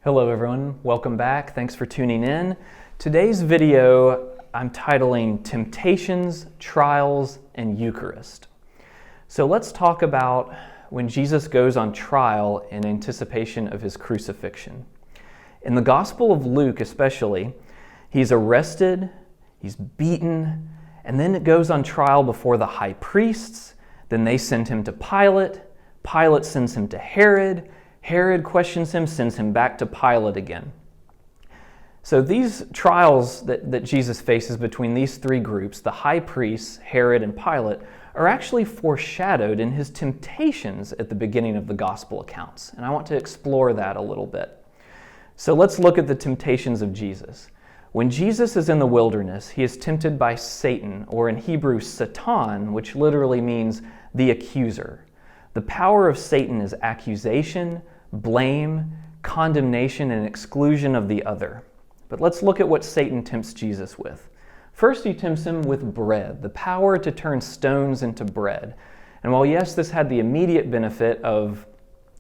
Hello everyone, welcome back. Thanks for tuning in. Today's video I'm titling Temptations, Trials, and Eucharist. So let's talk about when Jesus goes on trial in anticipation of his crucifixion. In the Gospel of Luke especially, he's arrested, he's beaten, and then it goes on trial before the high priests. Then they send him to Pilate. Pilate sends him to Herod. Herod questions him, sends him back to Pilate again. So these trials that Jesus faces between these three groups, the high priests, Herod, and Pilate, are actually foreshadowed in his temptations at the beginning of the gospel accounts. And I want to explore that a little bit. So let's look at the temptations of Jesus. When Jesus is in the wilderness, he is tempted by Satan, or in Hebrew, Satan, which literally means the accuser. The power of Satan is accusation, blame, condemnation, and exclusion of the other. But let's look at what Satan tempts Jesus with. First, he tempts him with bread, the power to turn stones into bread. And while yes, this had the immediate benefit of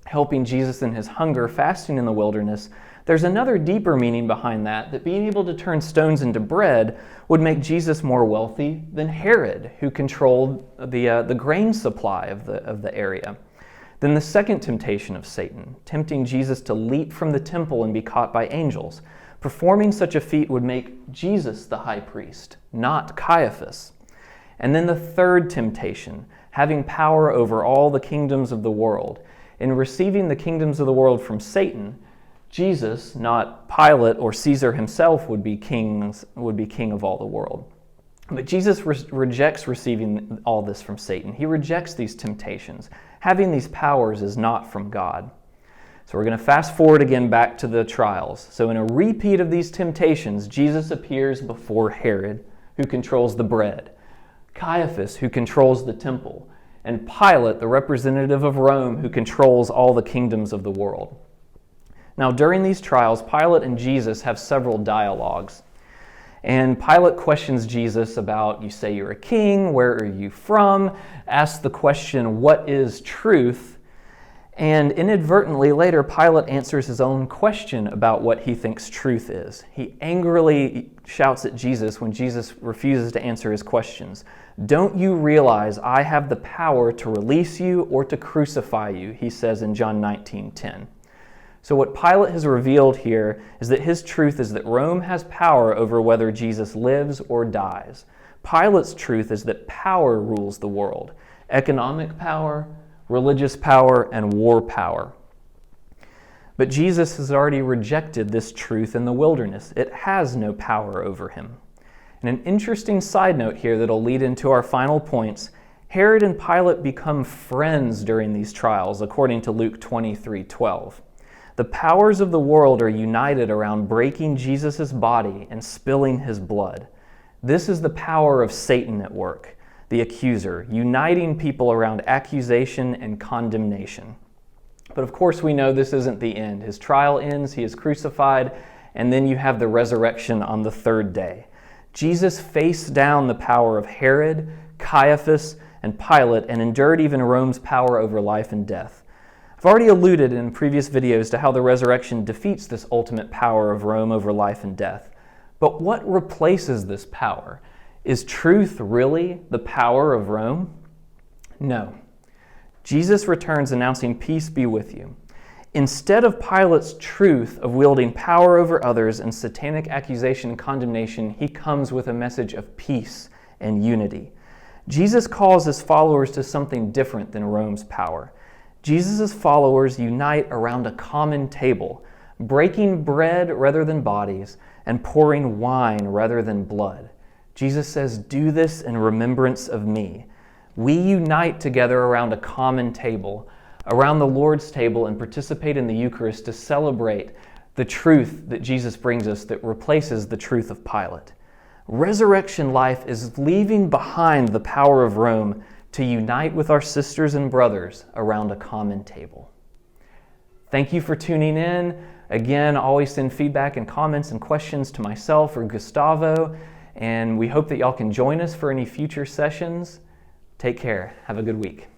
helping Jesus in his hunger, fasting in the wilderness, there's another deeper meaning behind that being able to turn stones into bread would make Jesus more wealthy than Herod, who controlled the grain supply of the area. Then the second temptation of Satan, tempting Jesus to leap from the temple and be caught by angels. Performing such a feat would make Jesus the high priest, not Caiaphas. And then the third temptation, having power over all the kingdoms of the world. In receiving the kingdoms of the world from Satan, Jesus, not Pilate or Caesar himself, would be king of all the world. But Jesus rejects receiving all this from Satan. He rejects these temptations. Having these powers is not from God. So we're going to fast forward again back to the trials. So in a repeat of these temptations, Jesus appears before Herod, who controls the bread, Caiaphas, who controls the temple, and Pilate, the representative of Rome, who controls all the kingdoms of the world. Now, during these trials, Pilate and Jesus have several dialogues. And Pilate questions Jesus about, you say you're a king, where are you from? Asks the question, what is truth? And inadvertently, later, Pilate answers his own question about what he thinks truth is. He angrily shouts at Jesus when Jesus refuses to answer his questions. Don't you realize I have the power to release you or to crucify you, he says in John 19:10. So what Pilate has revealed here is that his truth is that Rome has power over whether Jesus lives or dies. Pilate's truth is that power rules the world. Economic power, religious power, and war power. But Jesus has already rejected this truth in the wilderness. It has no power over him. And an interesting side note here that'll lead into our final points, Herod and Pilate become friends during these trials, according to Luke 23:12. The powers of the world are united around breaking Jesus' body and spilling his blood. This is the power of Satan at work, the accuser, uniting people around accusation and condemnation. But of course we know this isn't the end. His trial ends, he is crucified, and then you have the resurrection on the third day. Jesus faced down the power of Herod, Caiaphas, and Pilate, and endured even Rome's power over life and death. I've already alluded in previous videos to how the resurrection defeats this ultimate power of Rome over life and death. But what replaces this power? Is truth really the power of Rome? No. Jesus returns announcing, "Peace be with you." Instead of Pilate's truth of wielding power over others and satanic accusation and condemnation, he comes with a message of peace and unity. Jesus calls his followers to something different than Rome's power. Jesus' followers unite around a common table, breaking bread rather than bodies, and pouring wine rather than blood. Jesus says, "Do this in remembrance of me." We unite together around a common table, around the Lord's table, and participate in the Eucharist to celebrate the truth that Jesus brings us that replaces the truth of Pilate. Resurrection life is leaving behind the power of Rome to unite with our sisters and brothers around a common table. Thank you for tuning in. Again, always send feedback and comments and questions to myself or Gustavo, and we hope that y'all can join us for any future sessions. Take care. Have a good week.